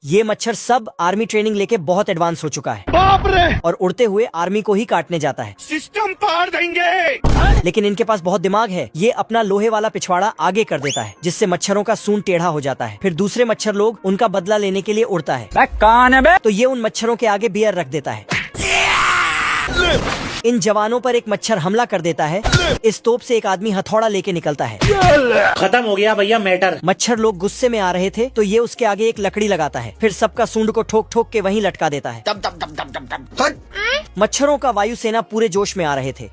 ये मच्छर सब आर्मी ट्रेनिंग लेके बहुत एडवांस हो चुका है। बाप रे! और उड़ते हुए आर्मी को ही काटने जाता है। सिस्टम पार देंगे। लेकिन इनके पास बहुत दिमाग है। ये अपना लोहे वाला पिछवाड़ा आगे कर देता है, जिससे मच्छरों का सूंड टेढ़ा हो जाता है। फिर दूसरे मच्छर लोग उनका बदला लेने के लिए उड़ता है। कौन है बे? तो ये उन मच्छरों के आगे बियर रख देता है। इन जवानों पर एक मच्छर हमला कर देता है। इस तोप से एक आदमी हथौड़ा लेके निकलता है। खत्म हो गया भैया मैटर। मच्छर लोग गुस्से में आ रहे थे तो ये उसके आगे एक लकड़ी लगाता है। फिर सबका सूंड को ठोक ठोक के वहीं लटका देता है। मच्छरों का वायुसेना पूरे जोश में आ रहे थे।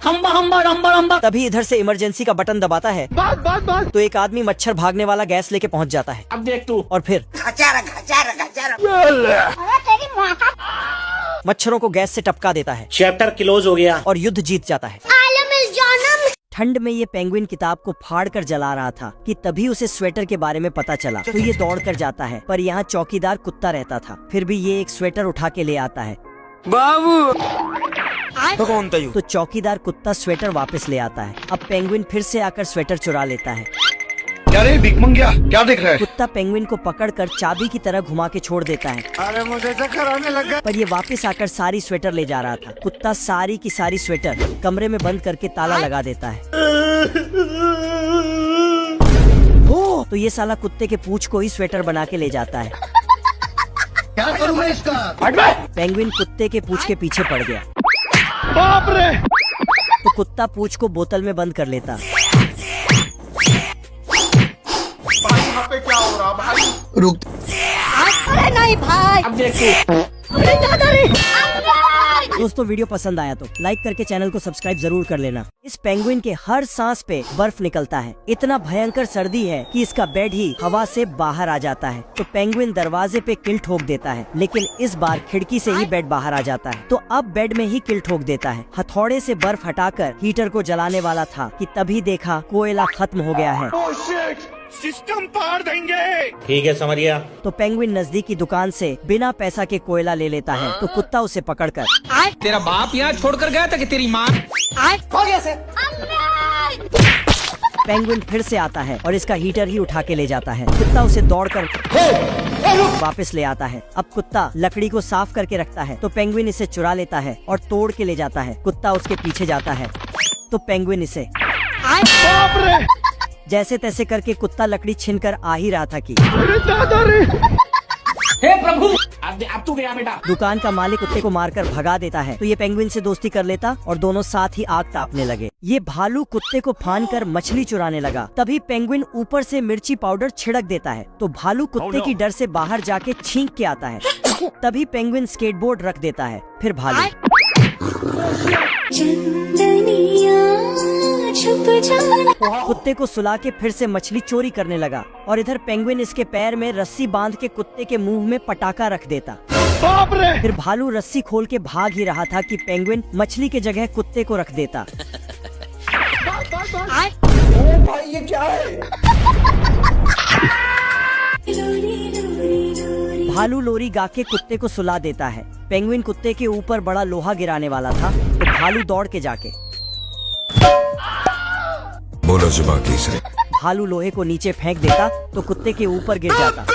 तभी इधर से इमरजेंसी का बटन दबाता है। तो एक आदमी मच्छर भागने वाला गैस लेके पहुंच जाता है। अब देख तू। और फिर मच्छरों को गैस से टपका देता है चैप्टर क्लोज हो गया और युद्ध जीत जाता है। ठंड में ये पेंगुइन किताब को फाड़ कर जला रहा था कि तभी उसे स्वेटर के बारे में पता चला। तो ये दौड़ कर जाता है, पर यहाँ चौकीदार कुत्ता रहता था। फिर भी ये एक स्वेटर उठा के ले आता है। बाबू तो कौन था? तो चौकीदार कुत्ता स्वेटर वापस ले आता है। अब पेंगुइन फिर से आकर स्वेटर चुरा लेता है। क्या रे भिख मंगिया, क्या देख रहा है? कुत्ता पेंगुइन को पकड़कर चाबी की तरह घुमा के छोड़ देता है। अरे मुझे चक्कर आने लगा। पर ये वापस आकर सारी स्वेटर ले जा रहा था। कुत्ता सारी की सारी स्वेटर कमरे में बंद करके ताला लगा देता है। तो ये साला कुत्ते के पूंछ को ही स्वेटर बना के ले जाता है। क्या करूँ मैं इसका? पेंगुइन कुत्ते के पूंछ के पीछे पड़ गया। बाप रे! तो कुत्ता पूंछ को बोतल में बंद कर लेता। यहाँ पे क्या हो रहा भाई? रुक। अरे नहीं भाई। अब देख तू। अरे दादा रे। दोस्तों वीडियो पसंद आया तो लाइक करके चैनल को सब्सक्राइब जरूर कर लेना। इस पेंगुइन के हर सांस पे बर्फ निकलता है। इतना भयंकर सर्दी है कि इसका बेड ही हवा से बाहर आ जाता है। तो पेंगुइन दरवाजे पे किल ठोक देता है, लेकिन इस बार खिड़की से ही बेड बाहर आ जाता है। तो अब बेड में ही किल ठोक देता है। हथौड़े से बर्फ हटाकर हीटर को जलाने वाला था कि तभी देखा कोयला खत्म हो गया है। सिस्टम पार देंगे। ठीक है समझ गया। तो पेंगुइन नजदीकी दुकान से बिना पैसा के कोयला ले लेता है। तो कुत्ता उसे पकड़कर तेरा बाप यहाँ छोड़कर गया था कि तेरी माँ? पेंगुइन फिर से आता है और इसका हीटर ही उठा के ले जाता है। कुत्ता उसे दौड़कर वापस ले आता है। अब कुत्ता लकड़ी को साफ करके रखता है। तो पेंगुइन इसे चुरा लेता है और तोड़ के ले जाता है। कुत्ता उसके पीछे जाता है। तो पेंगुइन इसे बाप रे! जैसे तैसे करके कुत्ता लकड़ी छीनकर आ ही रहा था कि अरे दादा रे! हे प्रभु, अब तू गया बेटा। दुकान का मालिक कुत्ते को मारकर भगा देता है। तो ये पेंगुइन से दोस्ती कर लेता और दोनों साथ ही आग तापने लगे। ये भालू कुत्ते को फान कर मछली चुराने लगा। तभी पेंगुइन ऊपर से मिर्ची पाउडर छिड़क देता है। तो भालू कुत्ते की डर से बाहर जाके छींक के आता है। तभी पेंगुइन स्केटबोर्ड रख देता है। फिर भालू कुत्ते को सुला के फिर से मछली चोरी करने लगा। और इधर पेंगुइन इसके पैर में रस्सी बांध के कुत्ते के मुंह में पटाखा रख देता। बाप रे! फिर भालू रस्सी खोल के भाग ही रहा था कि पेंगुइन मछली के जगह कुत्ते को रख देता। भाई ये क्या है? भालू लोरी गा के कुत्ते को सुला देता है। पेंगुइन कुत्ते के ऊपर बड़ा लोहा गिराने वाला था। तो भालू दौड़ के जाके बोलो जुबान तीसरे। भालू लोहे को नीचे फेंक देता तो कुत्ते के ऊपर गिर जाता।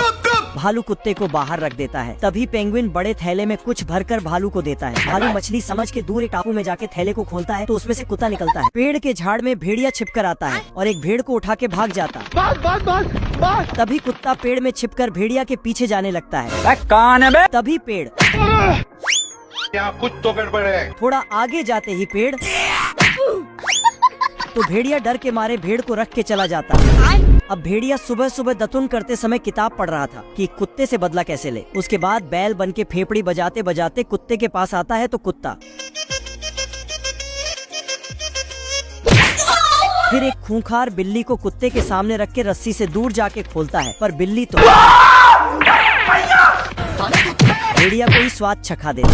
भालू कुत्ते को बाहर रख देता है। तभी पेंगुइन बड़े थैले में कुछ भरकर भालू को देता है। भालू मछली समझ के दूर एक टापू में जाके थैले को खोलता है तो उसमें से कुत्ता निकलता है। पेड़ के झाड़ में भेड़िया छिपकर आता है और एक भेड़ को उठा के भाग जाता। तभी कुत्ता पेड़ में छिपकर भेड़िया के पीछे जाने लगता है। कौन है बे? तभी पेड़ यहाँ कुछ तो गड़बड़ है। थोड़ा आगे जाते ही पेड़ तो भेड़िया डर के मारे भेड़ को रख के चला जाता। अब भेड़िया सुबह सुबह दतुन करते समय किताब पढ़ रहा था कि कुत्ते से बदला कैसे ले। उसके बाद बैल बन के फेफड़ी बजाते बजाते कुत्ते के पास आता है। तो कुत्ता फिर एक खूंखार बिल्ली को कुत्ते के सामने रख के रस्सी से दूर जाके खोलता है। पर बिल्ली तो भेड़िया को ही स्वाद चखा देता।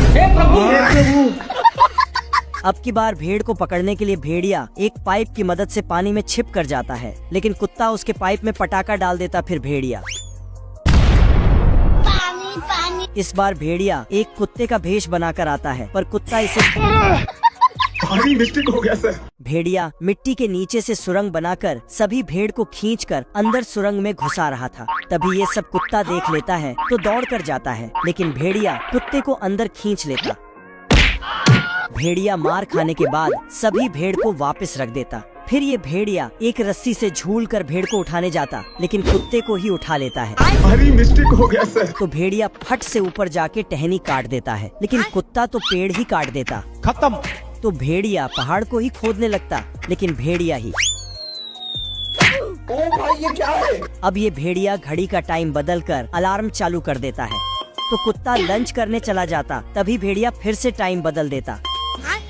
अब की बार भेड़ को पकड़ने के लिए भेड़िया एक पाइप की मदद से पानी में छिप कर जाता है, लेकिन कुत्ता उसके पाइप में पटाखा डाल देता। फिर भेड़िया इस बार भेड़िया एक कुत्ते का भेष बनाकर आता है, पर कुत्ता इसे भाई मिस्टेक हो गया सर। भेड़िया मिट्टी के नीचे से सुरंग बनाकर सभी भेड़ को खींचकर अंदर सुरंग में घुसा रहा था। तभी ये सब कुत्ता देख लेता है तो दौड़ कर जाता है, लेकिन भेड़िया कुत्ते को अंदर खींच लेता। भेड़िया मार खाने के बाद सभी भेड़ को वापस रख देता। फिर ये भेड़िया एक रस्सी से झूल कर भेड़ को उठाने जाता, लेकिन कुत्ते को ही उठा लेता है। भाई मिस्टेक हो गया सर। तो भेड़िया फट से ऊपर जाके टहनी काट देता है, लेकिन कुत्ता तो पेड़ ही काट देता। खत्म। तो भेड़िया पहाड़ को ही खोदने लगता, लेकिन भेड़िया ही। ओ भाई ये क्या है? अब ये भेड़िया घड़ी का टाइम बदलकर अलार्म चालू कर देता है। तो कुत्ता लंच करने चला जाता, तभी भेड़िया फिर से टाइम बदल देता।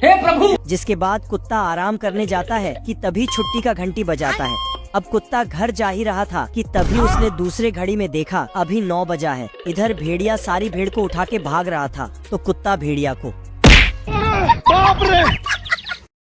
हे प्रभु, जिसके बाद कुत्ता आराम करने जाता है कि तभी छुट्टी का घंटी बजाता है। अब कुत्ता घर जा ही रहा था कि तभी उसने दूसरे घड़ी में देखा अभी 9 बजा है। इधर भेड़िया सारी भेड़ को उठा के भाग रहा था, तो कुत्ता भेड़िया को बाप रे।